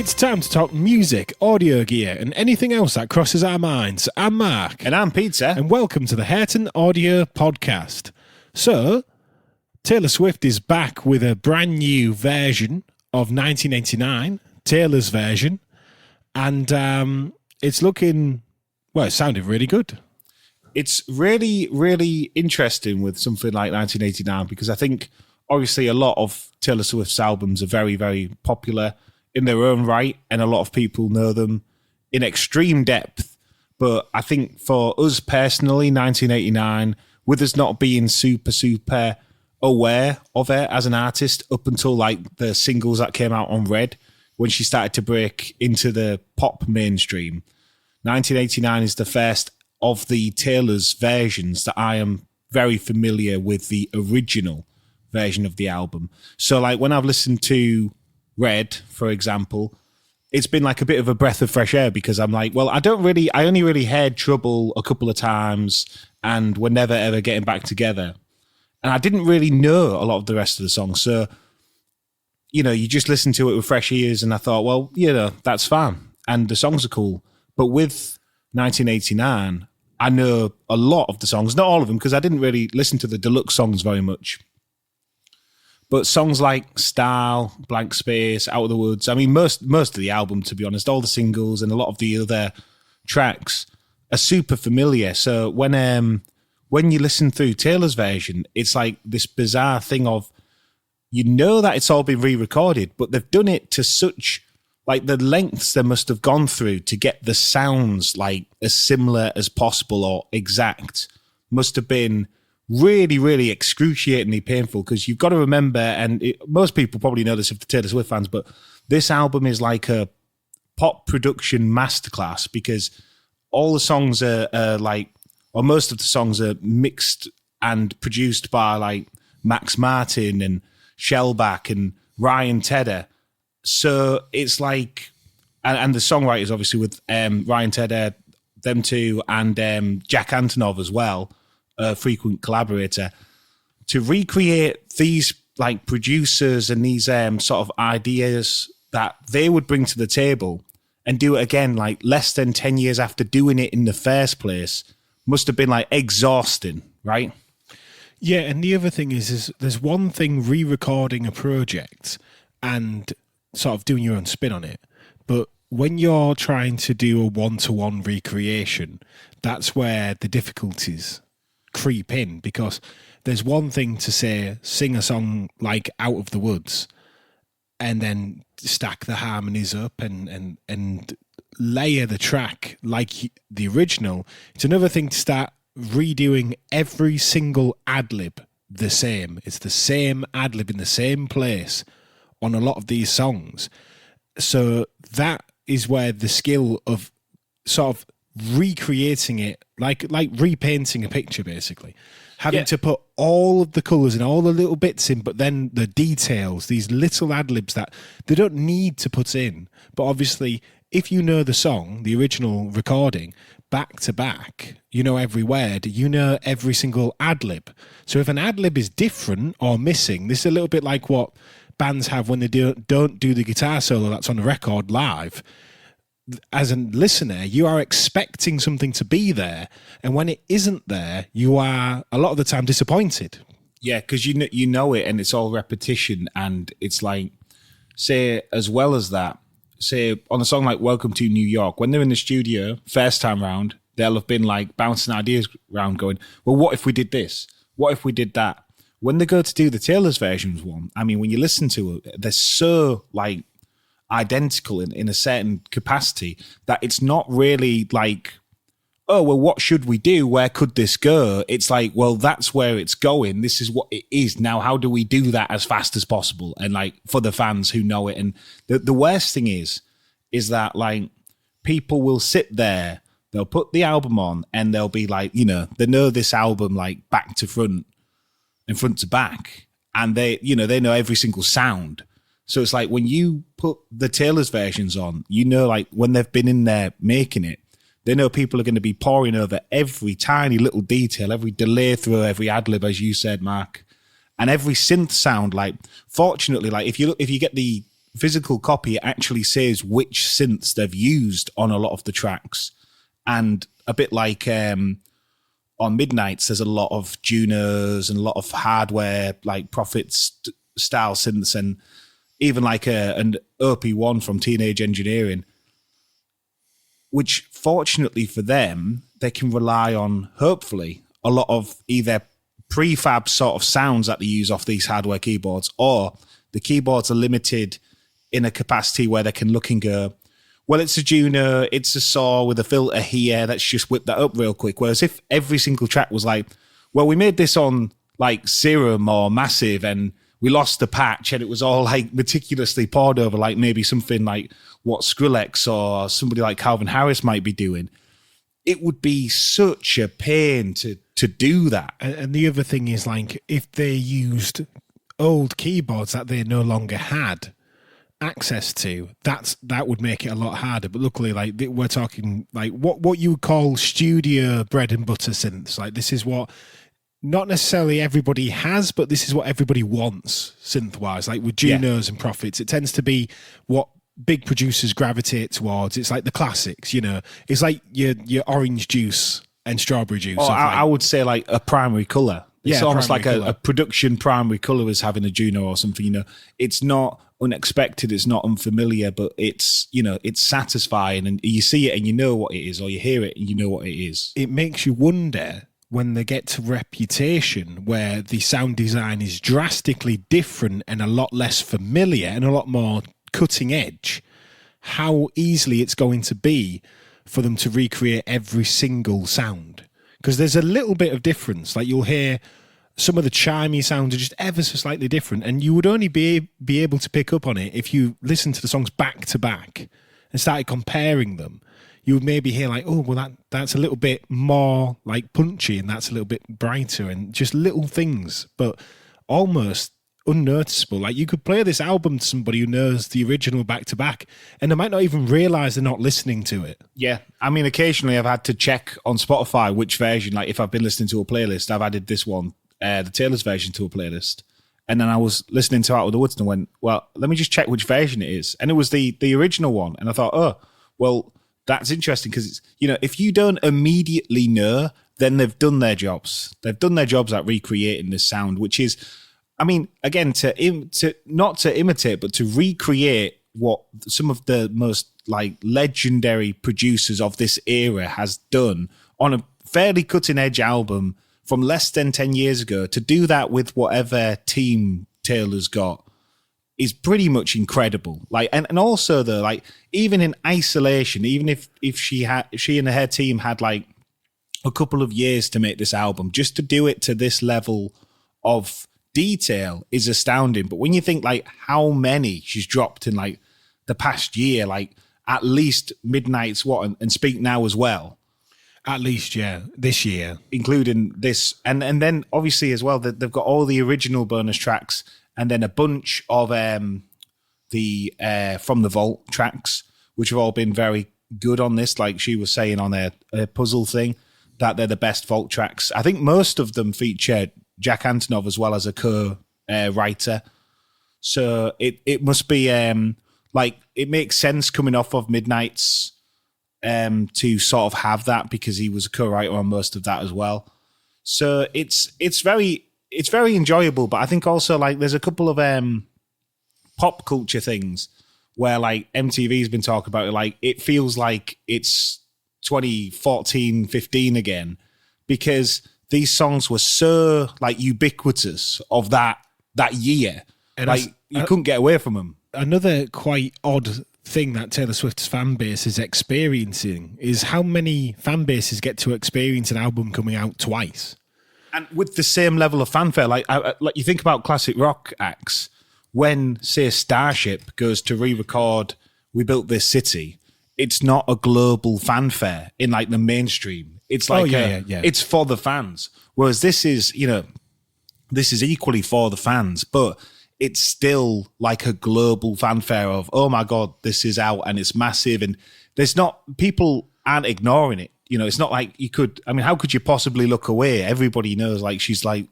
It's time to talk music, audio gear, and anything else that crosses our minds. I'm Mark. And I'm Peter. And welcome to the Hurton Audio Podcast. So, Taylor Swift is back with a brand new version of 1989, Taylor's version. And it's looking, well, it sounded really good. It's really, really interesting with something like 1989 because I think, obviously, a lot of Taylor Swift's albums are very, very popular in their own right, and a lot of people know them in extreme depth. But I think for us personally, 1989, with us not being super aware of her as an artist up until like the singles that came out on Red, when she started to break into the pop mainstream, 1989 is the first of the Taylor's versions that I am very familiar with the original version of the album. So like when I've listened to Red, for example, it's been like a bit of a breath of fresh air because I'm like, well, I only really heard Trouble a couple of times and we're never ever getting back together. And I didn't really know a lot of the rest of the songs. So, you know, you just listen to it with fresh ears and I thought, well, you know, that's fine. And the songs are cool. But with 1989, I know a lot of the songs, not all of them, because I didn't really listen to the deluxe songs very much. But songs like Style, Blank Space, Out of the Woods, I mean, most of the album, to be honest, all the singles and a lot of the other tracks are super familiar. So when you listen through Taylor's version, it's like this bizarre thing of, you know that it's all been re-recorded, but they've done it to such, like the lengths they must have gone through to get the sounds like as similar as possible or exact must have been really, really excruciatingly painful because you've got to remember, and most people probably know this if they're Taylor Swift fans, but this album is like a pop production masterclass because all the songs are like, or most of the songs are mixed and produced by like Max Martin and Shellback and Ryan Tedder. So it's like, and the songwriters obviously with Ryan Tedder, them two, and Jack Antonoff as well, a frequent collaborator, to recreate these like producers and these sort of ideas that they would bring to the table and do it again like less than 10 years after doing it in the first place must have been like exhausting, right? Yeah, and the other thing is there's one thing re-recording a project and sort of doing your own spin on it, but when you're trying to do a one-to-one recreation, that's where the difficulties creep in, because there's one thing to say sing a song like Out of the Woods and then stack the harmonies up and layer the track like the original. It's another thing to start redoing every single ad-lib the same. It's the same ad-lib in the same place on a lot of these songs. So that is where the skill of sort of recreating it, like repainting a picture, basically. Having to put all of the colours and all the little bits in, but then the details, these little ad-libs that they don't need to put in. But obviously, if you know the song, the original recording, back to back, you know every word, you know every single ad-lib. So if an ad-lib is different or missing, this is a little bit like what bands have when they don't do the guitar solo that's on a record live. As a listener, you are expecting something to be there, and when it isn't there, you are a lot of the time disappointed. Yeah, because you know it, and it's all repetition, and it's like, say, as well as that, say on a song like Welcome to New York, when they're in the studio first time round, they'll have been like bouncing ideas around going, well, what if we did this? What if we did that? When they go to do the Taylor's versions one, I mean, when you listen to it, they're so like identical in a certain capacity that it's not really like, oh, well, what should we do? Where could this go? It's like, well, that's where it's going. This is what it is. Now, how do we do that as fast as possible? And like for the fans who know it. And the worst thing is that like people will sit there, they'll put the album on and they'll be like, you know, they know this album like back to front and front to back. And they know every single sound. So it's like when you put the Taylor's versions on, you know, like when they've been in there making it, they know people are going to be poring over every tiny little detail, every delay throw, every ad-lib, as you said, Mark, and every synth sound. Like, fortunately, like if you get the physical copy actually says which synths they've used on a lot of the tracks. And a bit like on Midnights, there's a lot of Junos and a lot of hardware, like Prophets style synths, and even like an OP1 from Teenage Engineering, which fortunately for them, they can rely on, hopefully, a lot of either prefab sort of sounds that they use off these hardware keyboards, or the keyboards are limited in a capacity where they can look and go, well, it's a Juno, it's a saw with a filter here, let's just whip that up real quick. Whereas if every single track was like, well, we made this on like Serum or Massive and we lost the patch and it was all like meticulously poured over, like maybe something like what Skrillex or somebody like Calvin Harris might be doing, it would be such a pain to do that. And the other thing is, like, if they used old keyboards that they no longer had access to, that would make it a lot harder. But luckily, like, we're talking like what you would call studio bread and butter synths. Like, this is what not necessarily everybody has, but this is what everybody wants synth wise. Like with Junos and Prophets, it tends to be what big producers gravitate towards. It's like the classics, you know. It's like your orange juice and strawberry juice. Or I would say like a primary color. It's almost like a production primary color is having a Juno or something, you know. It's not unexpected, it's not unfamiliar, but it's, you know, it's satisfying, and you see it and you know what it is, or you hear it and you know what it is. It makes you wonder when they get to Reputation, where the sound design is drastically different and a lot less familiar and a lot more cutting edge, how easily it's going to be for them to recreate every single sound. Because there's a little bit of difference. Like, you'll hear some of the chimey sounds are just ever so slightly different, and you would only be able to pick up on it if you listened to the songs back to back and started comparing them. You would maybe hear like, oh, well, that's a little bit more like punchy, and that's a little bit brighter, and just little things, but almost unnoticeable. Like, you could play this album to somebody who knows the original back to back, and they might not even realize they're not listening to it. Yeah. I mean, occasionally I've had to check on Spotify which version, like if I've been listening to a playlist, I've added this one, the Taylor's version, to a playlist. And then I was listening to Out of the Woods and went, well, let me just check which version it is. And it was the original one. And I thought, oh, well, that's interesting, because it's, you know, if you don't immediately know, then they've done their jobs. They've done their jobs at recreating this sound, which is, I mean, again, to not to imitate, but to recreate what some of the most like legendary producers of this era has done on a fairly cutting edge album from less than 10 years ago. To do that with whatever team Taylor's got is pretty much incredible. Like, and also though, like, even in isolation, even if she and her team had like a couple of years to make this album, just to do it to this level of detail is astounding. But when you think like how many she's dropped in like the past year, like at least Midnight's and Speak Now as well. At least, yeah, this year. Including this. And then obviously as well, they've got all the original bonus tracks and then a bunch of the From the Vault tracks, which have all been very good on this. Like she was saying on their puzzle thing, that they're the best Vault tracks. I think most of them feature Jack Antonoff as well as a co-writer. So it must be like, it makes sense coming off of Midnight's to sort of have that, because he was a co-writer on most of that as well. So it's very enjoyable. But I think also like there's a couple of pop culture things where like MTV's been talking about it. Like, it feels like it's 2014, 15 again, because these songs were so like ubiquitous of that year. And like you couldn't get away from them. Another quite odd thing that Taylor Swift's fan base is experiencing is how many fan bases get to experience an album coming out twice. And with the same level of fanfare. Like you think about classic rock acts, when, say, Starship goes to re-record We Built This City, it's not a global fanfare in like the mainstream. It's like it's for the fans. Whereas this is, you know, this is equally for the fans, but it's still like a global fanfare of, oh my God, this is out and it's massive. And people aren't ignoring it. You know, it's not like how could you possibly look away? Everybody knows, like, she's like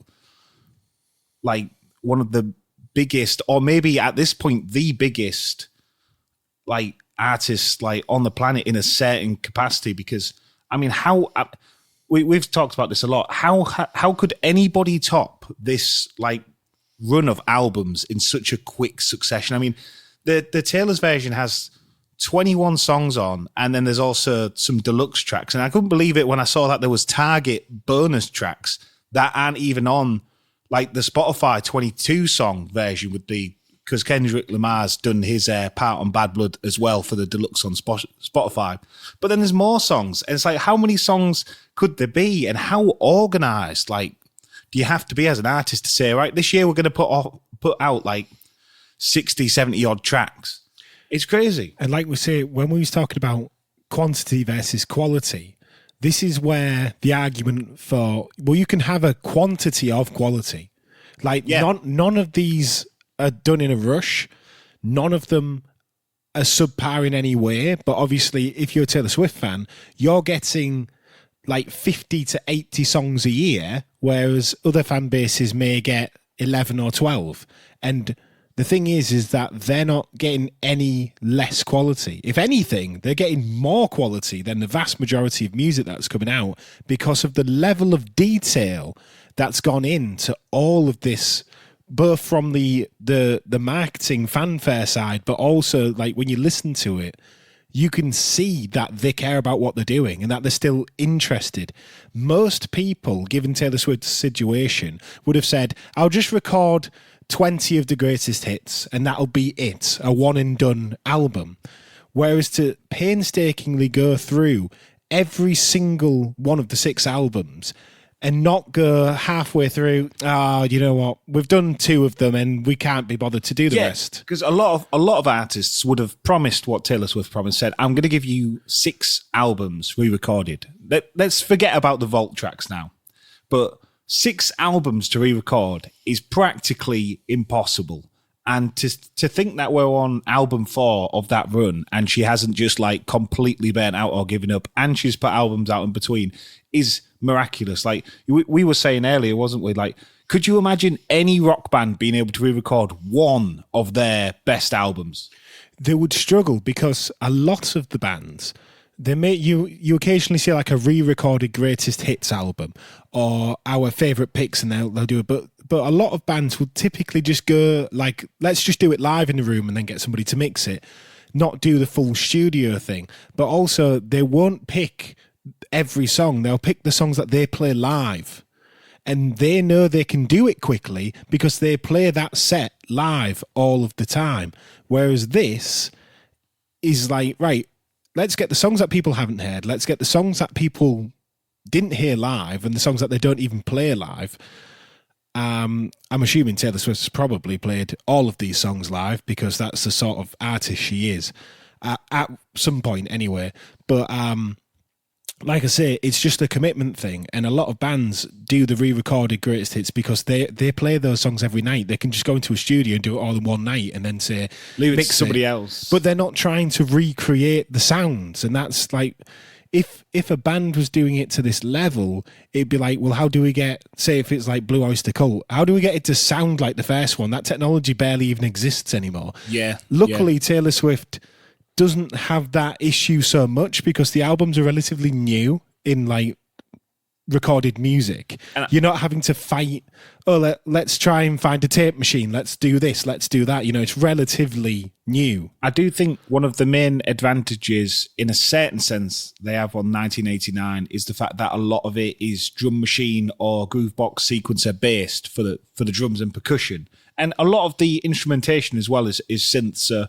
one of the biggest, or maybe at this point the biggest, like artist like on the planet in a certain capacity. Because I mean, we've talked about this a lot. How could anybody top this like run of albums in such a quick succession? I mean, the Taylor's version has 21 songs on, and then there's also some deluxe tracks. And I couldn't believe it when I saw that there was Target bonus tracks that aren't even on like the Spotify 22 song version because Kendrick Lamar's done his part on Bad Blood as well for the deluxe on Spotify. But then there's more songs, and it's like, how many songs could there be, and how organized like do you have to be as an artist to say, right, this year we're going to put out like 60, 70 odd tracks? It's crazy. And like we say, when we was talking about quantity versus quality, this is where the argument for, well, you can have a quantity of quality. Like none of these are done in a rush. None of them are subpar in any way. But obviously, if you're a Taylor Swift fan, you're getting like 50 to 80 songs a year, whereas other fan bases may get 11 or 12. And the thing is that they're not getting any less quality. If anything, they're getting more quality than the vast majority of music that's coming out because of the level of detail that's gone into all of this, both from the marketing fanfare side, but also like when you listen to it, you can see that they care about what they're doing and that they're still interested. Most people, given Taylor Swift's situation, would have said, I'll just record 20 of the greatest hits and that'll be it, a one and done album. Whereas to painstakingly go through every single one of the 6 albums and not go halfway through, you know what, we've done 2 of them and we can't be bothered to do the rest. Because a lot of artists would have promised what Taylor Swift promised, said, I'm going to give you 6 albums re-recorded. Let's forget about the vault tracks now. But 6 albums to re-record is practically impossible. And to think that we're on album 4 of that run and she hasn't just like completely burnt out or given up and she's put albums out in between is miraculous. Like we were saying earlier, wasn't we? Like, could you imagine any rock band being able to re-record one of their best albums? They would struggle because a lot of the bands, they may you occasionally see like a re-recorded greatest hits album or our favorite picks, and they'll do it. But a lot of bands will typically just go like, let's just do it live in the room and then get somebody to mix it, not do the full studio thing. But also they won't pick every song. They'll pick the songs that they play live, and they know they can do it quickly because they play that set live all of the time. Whereas this is like, right, let's get the songs that people haven't heard. Let's get the songs that people didn't hear live and the songs that they don't even play live. I'm assuming Taylor Swift's probably played all of these songs live because that's the sort of artist she is at some point anyway. But like I say, it's just a commitment thing. And a lot of bands do the re-recorded greatest hits because they play those songs every night. They can just go into a studio and do it all in one night and then say, leave it to somebody else. But they're not trying to recreate the sounds. And that's like, if a band was doing it to this level, it'd be like, well, how do we get, say if it's like Blue Oyster Cult, how do we get it to sound like the first one? That technology barely even exists anymore. Yeah. Luckily, Taylor Swift doesn't have that issue so much because the albums are relatively new in like recorded music. You're not having to fight, let's try and find a tape machine, let's do this, let's do that. You know, it's relatively new. I do think one of the main advantages in a certain sense they have on 1989 is the fact that a lot of it is drum machine or groovebox sequencer based for the drums and percussion, and a lot of the instrumentation as well is synth. So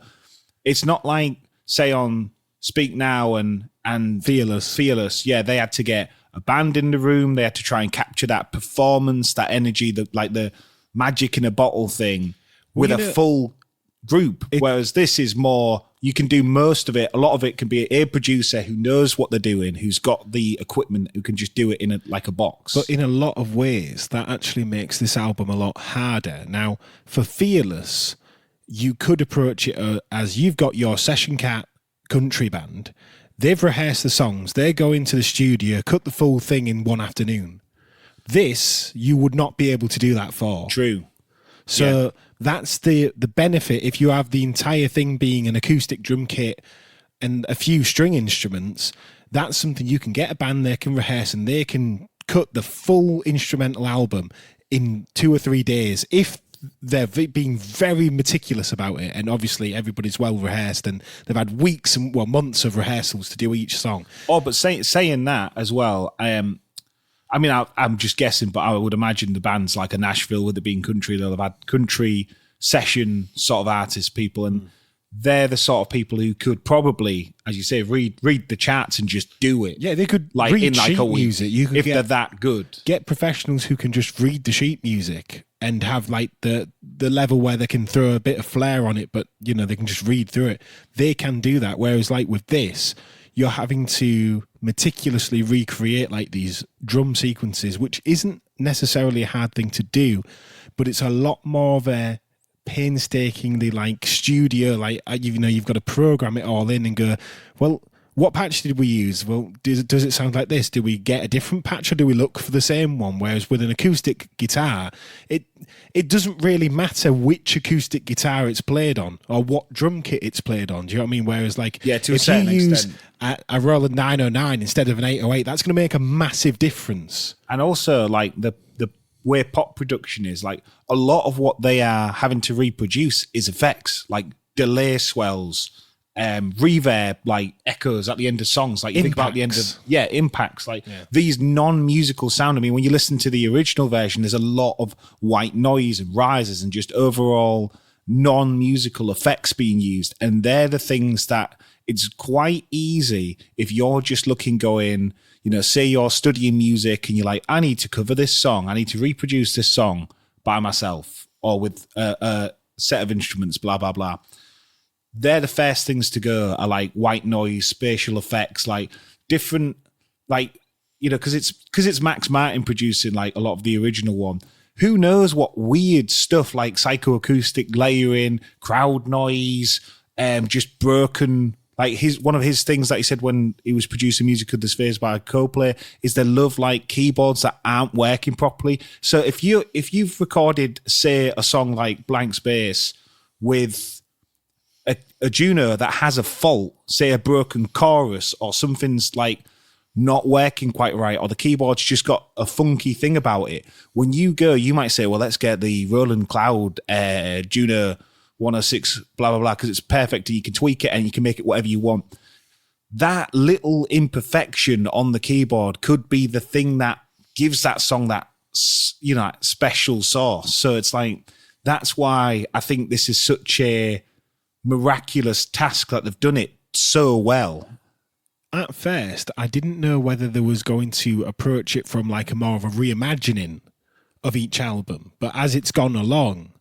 it's not like, say, on Speak Now and Fearless, yeah, they had to get a band in the room. They had to try and capture that performance, that energy, like the magic in a bottle thing with a full group. Whereas this is more, you can do most of it. A lot of it can be a producer who knows what they're doing, who's got the equipment, who can just do it in like a box. But in a lot of ways, that actually makes this album a lot harder. Now, for Fearless, you could approach it as you've got your Session Cat country band. They've rehearsed the songs. They go into the studio, cut the full thing in one afternoon. This, you would not be able to do that for. True. So that's the benefit. If you have the entire thing being an acoustic drum kit and a few string instruments, that's something you can get a band, they can rehearse and they can cut the full instrumental album in 2 or 3 days if they're being very meticulous about it. And obviously everybody's well rehearsed and they've had weeks and months of rehearsals to do each song. Oh, but saying that as well, I'm just guessing, but I would imagine the bands like a Nashville, with it being country, they'll have had country session sort of artist people, and they're the sort of people who could probably, as you say, read the charts and just do it. Yeah, they could like read in like sheet a week, music. You could if they're that good. Get professionals who can just read the sheet music and have like the level where they can throw a bit of flair on it, but they can just read through it. They can do that. Whereas like with this, you're having to meticulously recreate like these drum sequences, which isn't necessarily a hard thing to do, but it's a lot more of a painstakingly like studio, like you've got to program it all in and go, well, what patch did we use? Well, does it sound like this? Do we get a different patch or do we look for the same one? Whereas with an acoustic guitar, it doesn't really matter which acoustic guitar it's played on or what drum kit it's played on. Do you know what I mean? Whereas like to a if certain you use extent, a Roland 909 instead of an 808, that's going to make a massive difference. And also like the way pop production is, like a lot of what they are having to reproduce is effects, like delay swells, reverb, like echoes at the end of songs, like you think about the end of impacts, like these non-musical sound. I mean, when you listen to the original version, there's a lot of white noise and rises and just overall non-musical effects being used, and they're the things that it's quite easy if you're just looking, going, say you're studying music and you're like, I need to cover this song, I need to reproduce this song by myself or with a set of instruments, blah blah blah. They're the first things to go are like white noise, spatial effects, like different, like, because it's Max Martin producing like a lot of the original one. Who knows what weird stuff like psychoacoustic layering, crowd noise, just broken. Like one of his things that he said when he was producing Music of the Spheres by Coldplay is they love like keyboards that aren't working properly. So if you've recorded, say, a song like Blank Space with a Juno that has a fault, say a broken chorus or something's like not working quite right, or the keyboard's just got a funky thing about it, when you go, you might say, well, let's get the Roland Cloud Juno 106 blah blah blah because it's perfect, you can tweak it and you can make it whatever you want. That little imperfection on the keyboard could be the thing that gives that song that special sauce. So it's like, that's why I think this is such a miraculous task that they've done it so well. At first, I didn't know whether they was going to approach it from like a more of a reimagining of each album, but as it's gone along,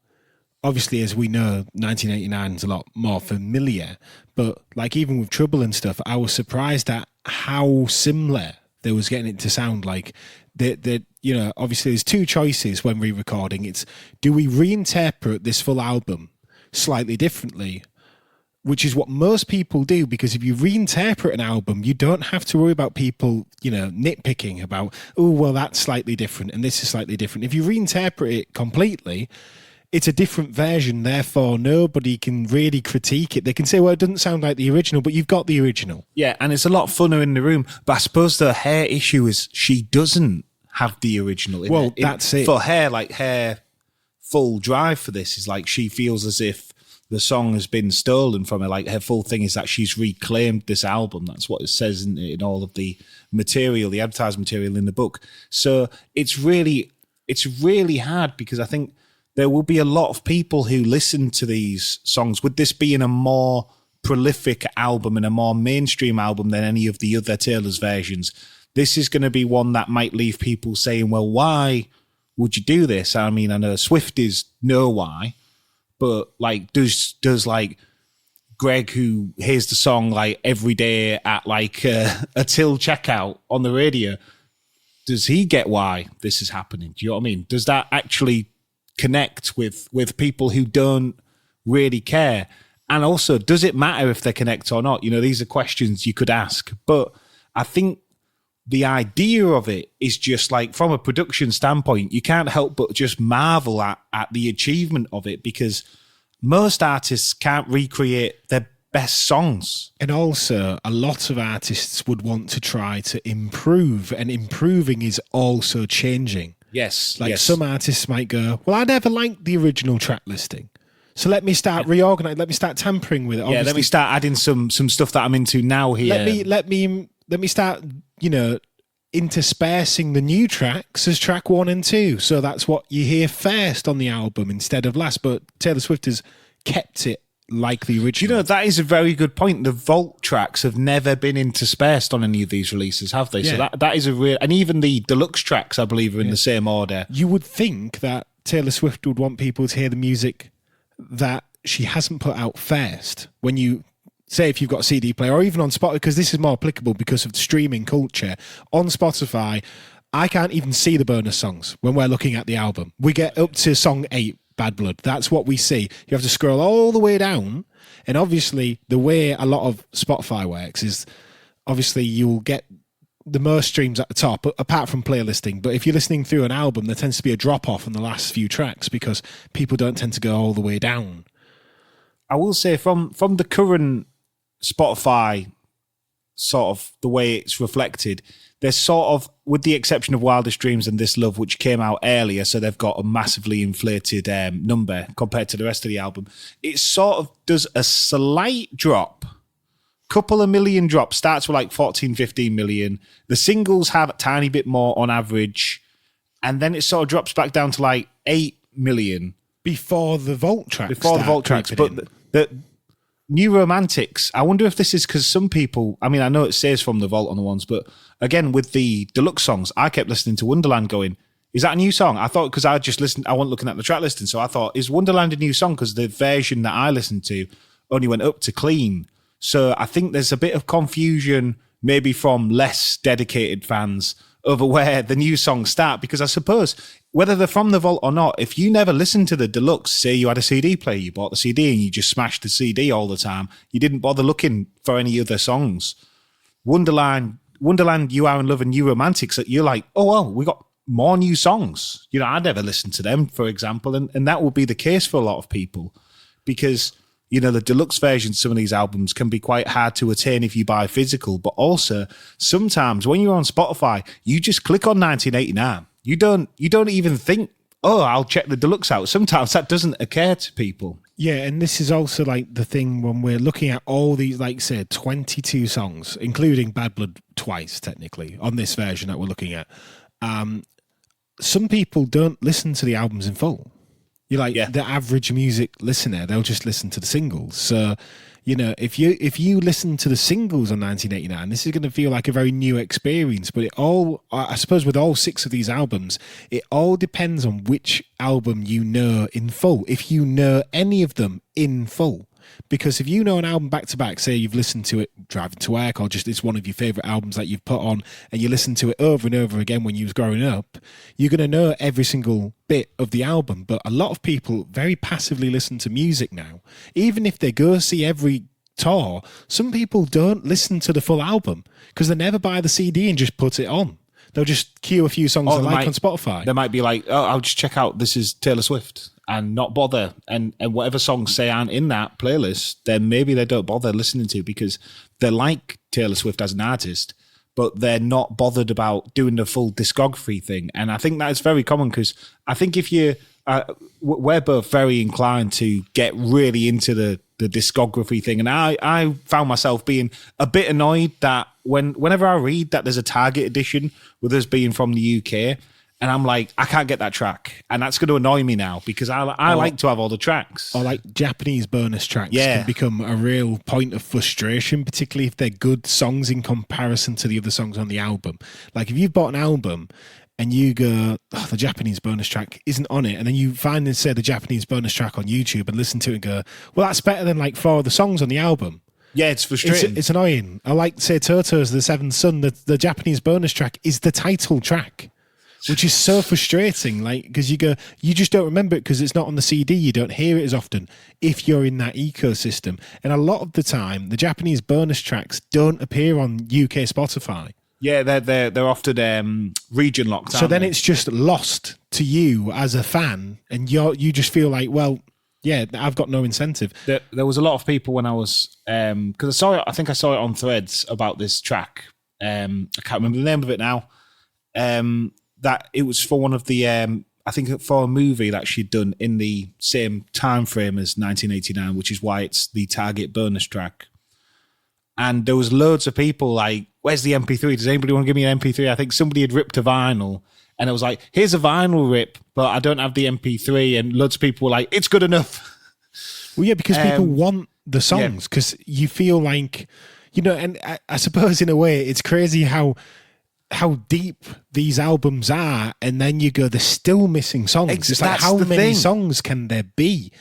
obviously, as we know, 1989 is a lot more familiar, but like even with Trouble and stuff, I was surprised at how similar they was getting it to sound like. Obviously there's two choices when re-recording. It's, do we reinterpret this full album slightly differently, which is what most people do, because if you reinterpret an album, you don't have to worry about people, nitpicking about, oh, well, that's slightly different and this is slightly different. If you reinterpret it completely, it's a different version, therefore nobody can really critique it. They can say, well, it doesn't sound like the original, but you've got the original. Yeah, and it's a lot funner in the room, but I suppose the hair issue is she doesn't have the original. Well, that's it. For her, like her full drive for this is like she feels as if the song has been stolen from her. Like her full thing is that she's reclaimed this album. That's what it says in all of the material, the advertised material in the book. So it's really hard, because I think there will be a lot of people who listen to these songs, with this being a more prolific album and a more mainstream album than any of the other Taylor's versions. This is going to be one that might leave people saying, well, why would you do this? I mean, I know Swifties know why, but like, does like Greg, who hears the song like every day at like a till checkout on the radio, does he get why this is happening? Do you know what I mean? Does that actually connect with people who don't really care? And also, does it matter if they connect or not? These are questions you could ask. But I think the idea of it is just like, from a production standpoint, you can't help but just marvel at the achievement of it, because most artists can't recreate their best songs. And also, a lot of artists would want to try to improve, and improving is also changing. Yes. Like some artists might go, well, I never liked the original track listing, so let me start reorganizing, let me start tampering with it. Yeah, let me start adding some stuff that I'm into now here. Let me start, interspersing the new tracks as track 1 and 2. So that's what you hear first on the album instead of last. But Taylor Swift has kept it like the original. That is a very good point. The vault tracks have never been interspersed on any of these releases, have they? Yeah. So that is a real... And even the deluxe tracks, I believe, are in the same order. You would think that Taylor Swift would want people to hear the music that she hasn't put out first. When you... say if you've got a CD player, or even on Spotify, because this is more applicable because of the streaming culture. On Spotify, I can't even see the bonus songs when we're looking at the album. We get up to song 8, Bad Blood. That's what we see. You have to scroll all the way down. And obviously, the way a lot of Spotify works is, obviously, you'll get the most streams at the top, apart from playlisting. But if you're listening through an album, there tends to be a drop-off in the last few tracks because people don't tend to go all the way down. I will say, from the current Spotify, sort of the way it's reflected, there's sort of, with the exception of Wildest Dreams and This Love, which came out earlier, so they've got a massively inflated number compared to the rest of the album, it sort of does a slight drop, couple of million drop, starts with like 14, 15 million. The singles have a tiny bit more on average, and then it sort of drops back down to like 8 million. Before the vault tracks. Before the vault tracks, but the New Romantics, I wonder if this is because some people, I mean, I know it says from the vault on the ones, but again, with the deluxe songs, I kept listening to Wonderland going, is that a new song? I thought, because I just listened, I wasn't looking at the track listing, so I thought, is Wonderland a new song? Because the version that I listened to only went up to clean. So I think there's a bit of confusion, maybe from less dedicated fans, over where the new songs start, because I suppose whether they're from the vault or not, if you never listened to the deluxe, say you had a CD player, you bought the CD and you just smashed the CD all the time, you didn't bother looking for any other songs. Wonderland, You Are in Love, and New Romantics, that you're like, oh, well, we got more new songs. I never listened to them, for example, and that will be the case for a lot of people, because the deluxe versions of some of these albums can be quite hard to attain if you buy physical, but also sometimes when you're on Spotify, you just click on 1989. You don't even think, oh, I'll check the deluxe out. Sometimes that doesn't occur to people. Yeah, and this is also like the thing when we're looking at all these, like I said, 22 songs, including Bad Blood twice, technically, on this version that we're looking at. Some people don't listen to the albums in full. You're like the average music listener, they'll just listen to the singles. So, if you listen to the singles on 1989, this is going to feel like a very new experience. But I suppose with all 6 of these albums, it all depends on which album you know in full. If you know any of them in full. Because if you know an album back to back, say you've listened to it driving to work, or just it's one of your favourite albums that you've put on, and you listen to it over and over again when you was growing up, you're going to know every single bit of the album. But a lot of people very passively listen to music now. Even if they go see every tour, some people don't listen to the full album because they never buy the CD and just put it on. They'll just cue a few songs they like on Spotify. They might be like, oh, I'll just check out, this is Taylor Swift, and not bother. And whatever songs say aren't in that playlist, then maybe they don't bother listening to, because they like Taylor Swift as an artist, but they're not bothered about doing the full discography thing. And I think that is very common, because I think if you, we're both very inclined to get really into the discography thing. And I found myself being a bit annoyed that whenever I read that there's a Target edition with us being from the UK, and I'm like, I can't get that track. And that's going to annoy me now, because I like to have all the tracks. Or like Japanese bonus tracks can become a real point of frustration, particularly if they're good songs in comparison to the other songs on the album. Like if you've bought an album and you go, oh, the Japanese bonus track isn't on it, and then you find and say the Japanese bonus track on YouTube and listen to it and go, well, that's better than like 4 of the songs on the album. Yeah, it's frustrating. It's annoying. I like, say, Toto's The Seventh Son. The Japanese bonus track is the title track, which is so frustrating. Like, because you just don't remember it because it's not on the CD. You don't hear it as often if you're in that ecosystem. And a lot of the time, the Japanese bonus tracks don't appear on UK Spotify. Yeah, they're often region locked. So then they? it's just lost to you as a fan, and you just feel like, well, yeah, I've got no incentive. There was a lot of people when I was because I saw it. I think I saw it on Threads about this track. I can't remember the name of it now. That it was for one of the I think for a movie that she'd done in the same time frame as 1989, which is why it's the target bonus track. And there was loads of people like, where's the MP3? Does anybody want to give me an MP3? I think somebody had ripped a vinyl, and it was like, here's a vinyl rip, but I don't have the MP3. And loads of people were like, it's good enough. Well, yeah, because people want the songs, because you feel like, and I suppose in a way it's crazy how deep these albums are, and then you go, they're still missing songs. It's like, how many songs can there be?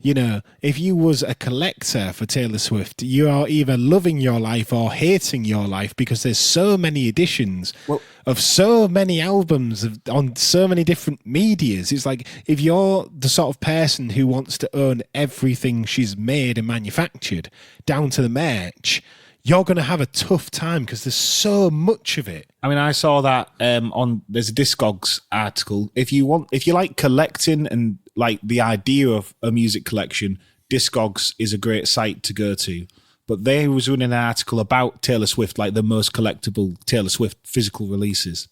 If you was a collector for Taylor Swift, you are either loving your life or hating your life, because there's so many editions of so many albums on so many different medias. It's like, if you're the sort of person who wants to own everything she's made and manufactured down to the merch, you're going to have a tough time because there's so much of it. I mean, I saw that there's a Discogs article. If you like collecting and like the idea of a music collection, Discogs is a great site to go to. But they was running an article about Taylor Swift, like the most collectible Taylor Swift physical releases.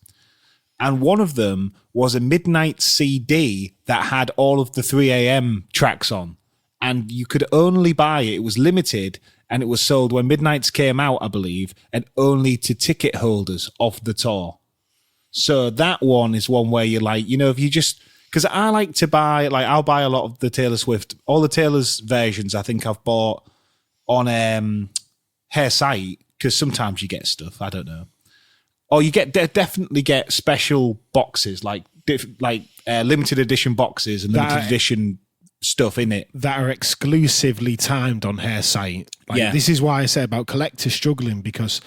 And one of them was a midnight CD that had all of the 3 a.m. tracks on. And you could only buy it. It was limited. And it was sold when Midnights came out, I believe, and only to ticket holders of the tour. So that one is one where you're like, if you just... Because I like to buy... I'll buy a lot of the Taylor Swift... All the Taylor's versions I think I've bought on her site, because sometimes you get stuff, I don't know. Or you definitely get special boxes, like limited edition boxes and limited edition... stuff in it that are exclusively timed on her site. This is why I say about collectors struggling, because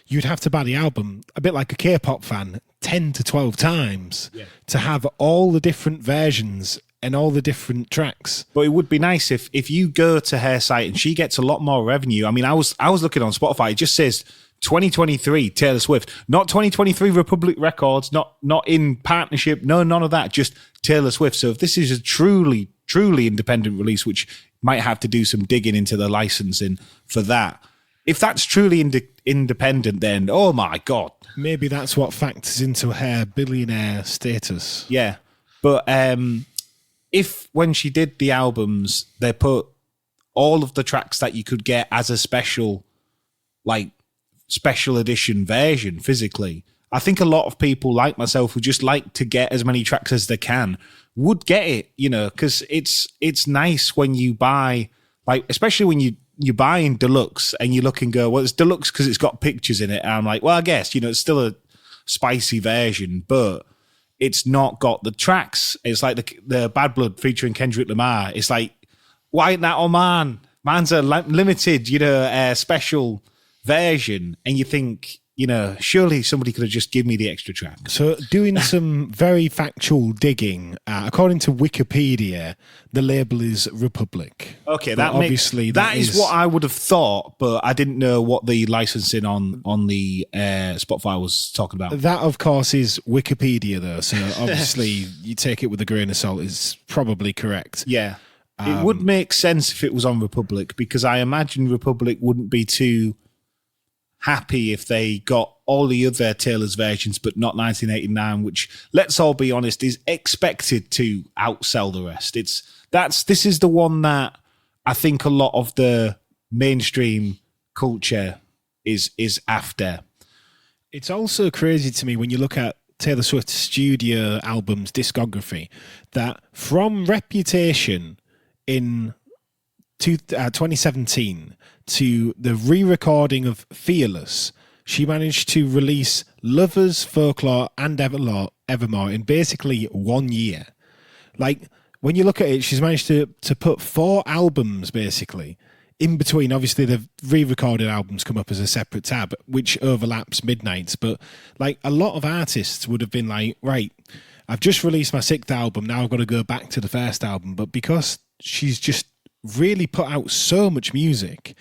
you'd have to buy the album a bit like a K-pop fan 10 to 12 times to have all the different versions and all the different tracks. But it would be nice if you go to her site and she gets a lot more revenue. I mean, I was looking on Spotify, it just says 2023 Taylor Swift, not 2023 Republic Records, not in partnership, no, none of that, just Taylor Swift. So if this is a truly independent release, which might have to do some digging into the licensing for that. If that's truly independent, then, oh my God. Maybe that's what factors into her billionaire status. Yeah. But if when she did the albums, they put all of the tracks that you could get as a special edition version physically, I think a lot of people like myself who just like to get as many tracks as they can would get it, because it's nice when you buy, especially when you buy in deluxe and you look and go, well, it's deluxe because it's got pictures in it. And I'm like, well, I guess, it's still a spicy version, but it's not got the tracks. It's like the Bad Blood featuring Kendrick Lamar. It's like, why ain't that on mine? Mine's a limited, special version. And you think, surely somebody could have just given me the extra track. So doing some very factual digging, according to Wikipedia, the label is Republic. Okay, that is what I would have thought, but I didn't know what the licensing on the Spotify was talking about. That, of course, is Wikipedia, though. So obviously you take it with a grain of salt. It's probably correct. Yeah. It would make sense if it was on Republic, because I imagine Republic wouldn't be too happy if they got all the other Taylor's versions, but not 1989, which, let's all be honest, is expected to outsell the rest. This is the one that I think a lot of the mainstream culture is after. It's also crazy to me when you look at Taylor Swift's studio albums discography, that from Reputation in 2017 to the re-recording of Fearless, she managed to release Lovers, Folklore and Evermore in basically 1 year. When you look at it, she's managed to put 4 albums basically in between. Obviously the re-recorded albums come up as a separate tab, which overlaps Midnights, but a lot of artists would have been like, right, I've just released my 6th album, now I've got to go back to the first album. But because she's just really put out so much music,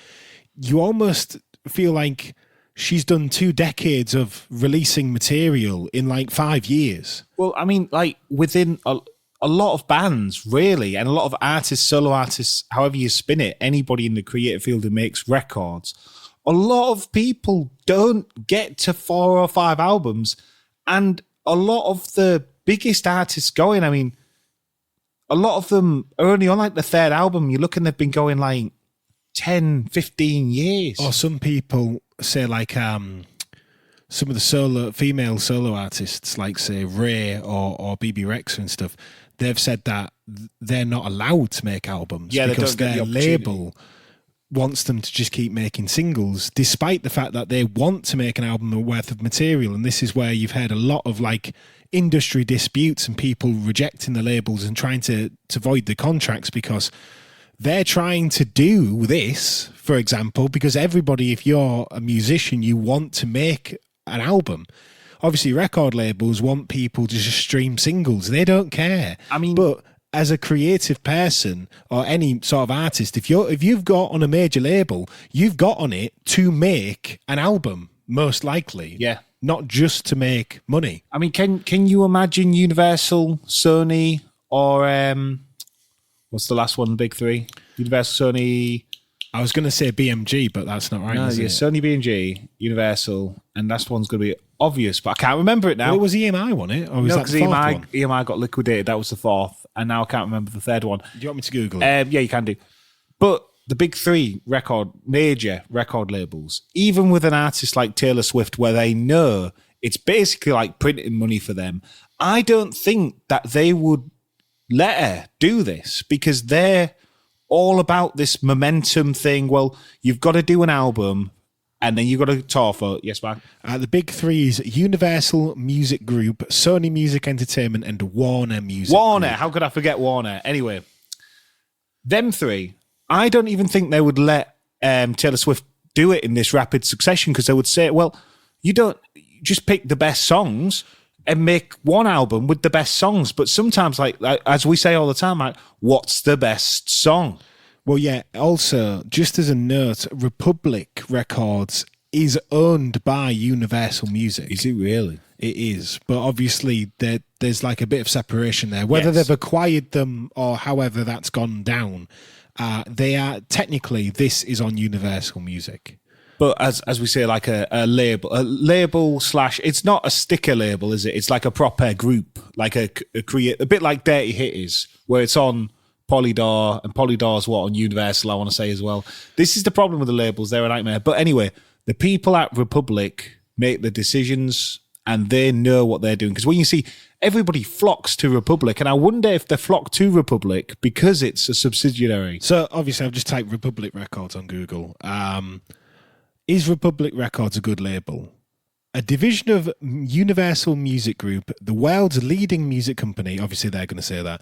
you almost feel like she's done 2 decades of releasing material in like 5 years. Well, I mean, like within a lot of bands, really, and a lot of artists, solo artists, however you spin it, anybody in the creative field who makes records, a lot of people don't get to 4 or 5 albums. And a lot of the biggest artists going, I mean, a lot of them are only on like the 3rd album. You look and they've been going like 10, 15 years. Or some people say like some of the female solo artists, like say Ray or BB Rexa and stuff, they've said that they're not allowed to make albums because their label wants them to just keep making singles, despite the fact that they want to make an album worth of material. And this is where you've heard a lot of like industry disputes and people rejecting the labels and trying to void the contracts because they're trying to do this, for example, because everybody, if you're a musician, you want to make an album. Obviously, record labels want people to just stream singles. They don't care. I mean, but as a creative person or any sort of artist, if you've got on a major label, you've got on it to make an album, most likely. Yeah. Not just to make money. I mean, can you imagine Universal, Sony, or what's the last one? The big 3? Universal, Sony. I was going to say BMG, but that's not right. No, yeah, Sony, BMG, Universal, and last one's going to be obvious, but I can't remember it now. Well, it was EMI, wasn't it? Or was that the 4th one? EMI got liquidated. That was the 4th, and now I can't remember the 3rd one. Do you want me to Google it? Yeah, you can do. But the big 3 major record labels, even with an artist like Taylor Swift, where they know it's basically like printing money for them, I don't think that they would let her do this because they're all about this momentum thing. Well, you've got to do an album and then you've got to tour for... Yes, Mark? The big 3 is Universal Music Group, Sony Music Entertainment, and Warner Music Warner. Group. How could I forget Warner? Anyway, them 3, I don't even think they would let Taylor Swift do it in this rapid succession because they would say, well, you don't just pick the best songs and make one album with the best songs. But sometimes, like as we say all the time, like, what's the best song? Well, yeah, also, just as a note, Republic Records is owned by Universal Music. Is it really? It is. But obviously, there's like a bit of separation there. Whether they've acquired them or however that's gone down, they are technically, this is on Universal Music. But as we say, like a label slash, it's not a sticker label, is it? It's like a proper group, like a bit like Dirty Hit is, where it's on Polydor, and Polydor's on Universal, I want to say as well. This is the problem with the labels, they're a nightmare. But anyway, the people at Republic make the decisions and they know what they're doing. Because when you see everybody flocks to Republic, and I wonder if they flock to Republic because it's a subsidiary. So obviously I've just typed Republic Records on Google. Is Republic Records a good label? A division of Universal Music Group, the world's leading music company, obviously they're going to say that,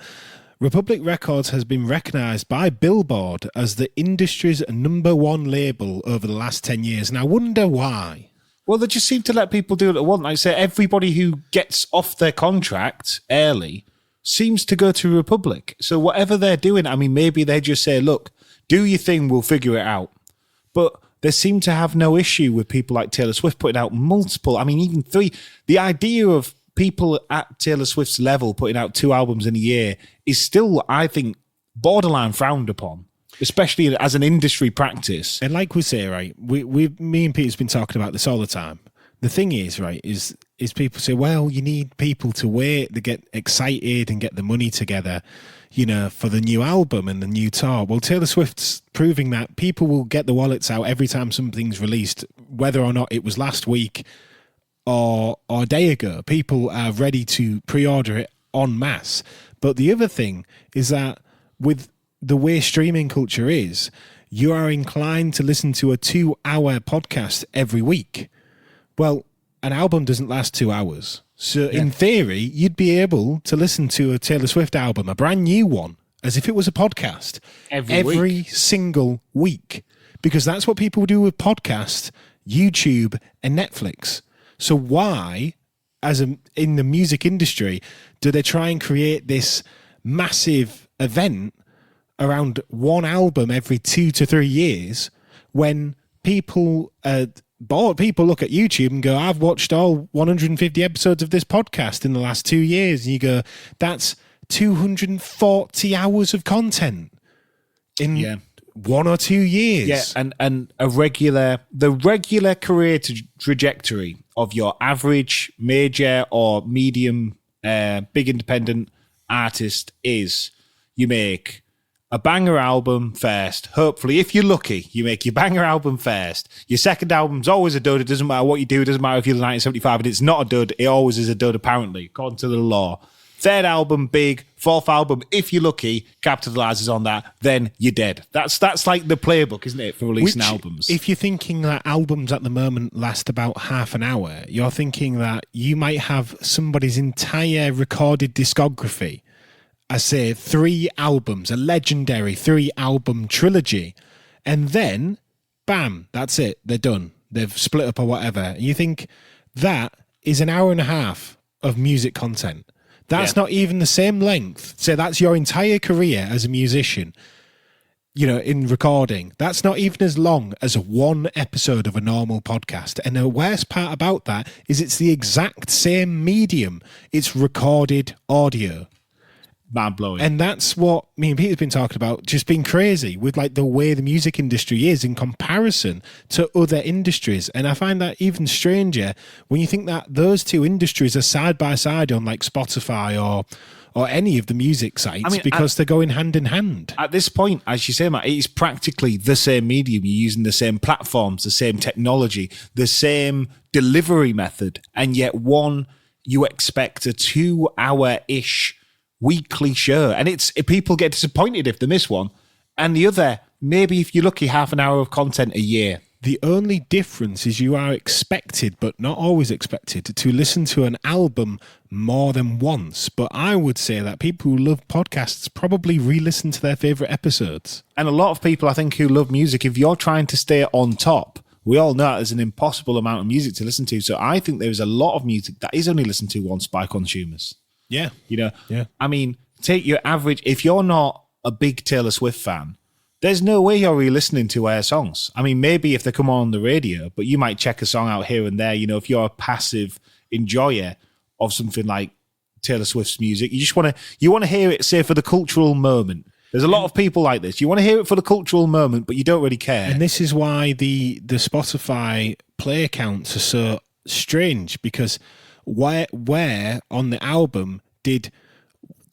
Republic Records has been recognised by Billboard as the industry's #1 label over the last 10 years. And I wonder why. Well, they just seem to let people do what they want. Like I say, everybody who gets off their contract early seems to go to Republic. So whatever they're doing, I mean, maybe they just say, look, do your thing, we'll figure it out. But they seem to have no issue with people like Taylor Swift putting out multiple, I mean, even 3. The idea of people at Taylor Swift's level putting out 2 albums in a year is still, I think, borderline frowned upon, especially as an industry practice. And like we say, right, me and Peter's been talking about this all the time. The thing is, right, is people say, well, you need people to wait, to get excited and get the money together, you know, for the new album and the new tour. Well, Taylor Swift's proving that people will get the wallets out every time something's released, whether or not it was last week or a day ago. People are ready to pre-order it en masse. But the other thing is that with the way streaming culture is, you are inclined to listen to a 2-hour podcast every week. Well, an album doesn't last 2 hours. So in theory, you'd be able to listen to a Taylor Swift album, a brand new one, as if it was a podcast every single week. Because that's what people do with podcasts, YouTube, and Netflix. So why, in the music industry, do they try and create this massive event around one album every 2 to 3 years when people are bored. People look at YouTube and go, I've watched all 150 episodes of this podcast in the last 2 years. And you go, that's 240 hours of content in 1 or 2 years. Yeah, and the regular career trajectory of your average major or medium big independent artist is you make a banger album first. Hopefully, if you're lucky, you make your banger album first. Your second album's always a dud. It doesn't matter what you do. It doesn't matter if you're 1975 and it's not a dud. It always is a dud, apparently, according to the law. Third album, big. Fourth album, if you're lucky, capitalizes on that, then you're dead. That's like the playbook, isn't it, for releasing albums? If you're thinking that albums at the moment last about half an hour, you're thinking that you might have somebody's entire recorded discography, I say 3 albums, a legendary 3-album trilogy, and then, bam, that's it. They're done. They've split up or whatever. And you think that is an hour and a half of music content. That's not even the same length. So that's your entire career as a musician, in recording. That's not even as long as one episode of a normal podcast. And the worst part about that is it's the exact same medium. It's recorded audio. Mind-blowing. And that's what me and Peter's been talking about, just being crazy with like the way the music industry is in comparison to other industries. And I find that even stranger when you think that those two industries are side by side on like Spotify or any of the music sites, because they're going hand in hand. At this point, as you say, Matt, it is practically the same medium. You're using the same platforms, the same technology, the same delivery method. And yet one, you expect a 2-hour-ish weekly show, and people get disappointed if they miss one, and the other, maybe if you're lucky, half an hour of content a year. The only difference is you are expected, but not always expected, to listen to an album more than once. But I would say that people who love podcasts probably re-listen to their favourite episodes. And a lot of people, I think, who love music, if you're trying to stay on top, we all know there's an impossible amount of music to listen to. So I think there's a lot of music that is only listened to once by consumers. Yeah. I mean, take your average, if you're not a big Taylor Swift fan, there's no way you're re-listening to her songs. I mean, maybe if they come on the radio, but you might check a song out here and there. If you're a passive enjoyer of something like Taylor Swift's music, you want to hear it, say, for the cultural moment. There's a lot of people like this. You want to hear it for the cultural moment, but you don't really care. And this is why the Spotify play counts are so strange, because where on the album did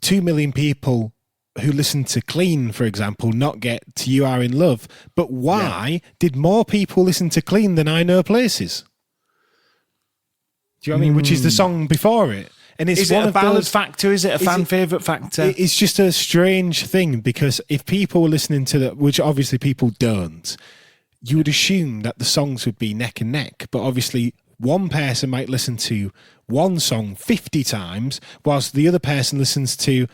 2 million people who listened to Clean, for example, not get to You Are In Love? But why did more people listen to Clean than I Know Places? Do you know what I mean? Which is the song before it. And it's is it a ballad factor? Is it a fan favourite factor? It's just a strange thing, because if people were listening to that, which obviously people don't, you would assume that the songs would be neck and neck. But obviously one person might listen to one song 50 times, whilst the other person listens to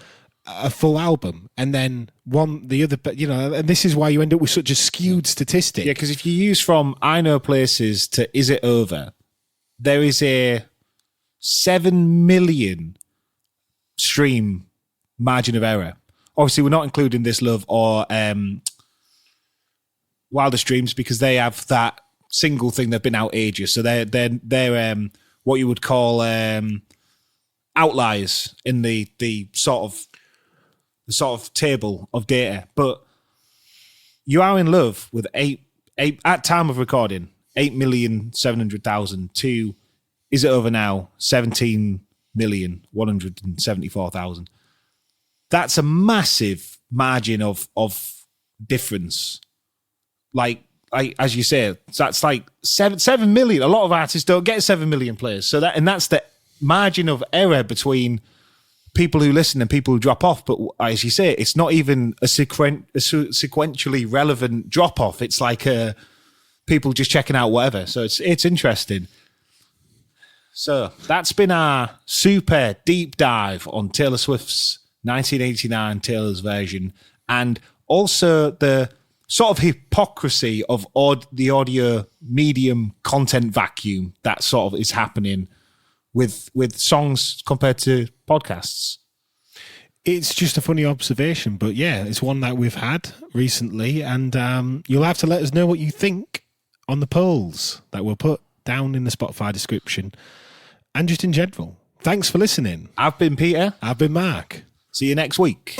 a full album, and then the other, and this is why you end up with such a skewed statistic. Yeah, because if you use from I Know Places to Is It Over, there is a 7 million stream margin of error. Obviously, we're not including This Love or Wildest Dreams, because they have that single thing. They've been out ages, so they're what you would call outliers in the sort of table of data. But You Are In Love with eight at time of recording 8,700,000 to Is It Over Now 17,174,000. That's a massive margin of difference. Like as you say, that's like 7 million. A lot of artists don't get 7 million players. So that's the margin of error between people who listen and people who drop off. But as you say, it's not even a sequentially relevant drop off. It's like people just checking out whatever. So it's interesting. So that's been our super deep dive on Taylor Swift's 1989 Taylor's version, and also the sort of hypocrisy of the audio medium content vacuum that sort of is happening with songs compared to podcasts. It's just a funny observation, but yeah, it's one that we've had recently, and you'll have to let us know what you think on the polls that we'll put down in the Spotify description and just in general. Thanks for listening. I've been Peter. I've been Mark. See you next week.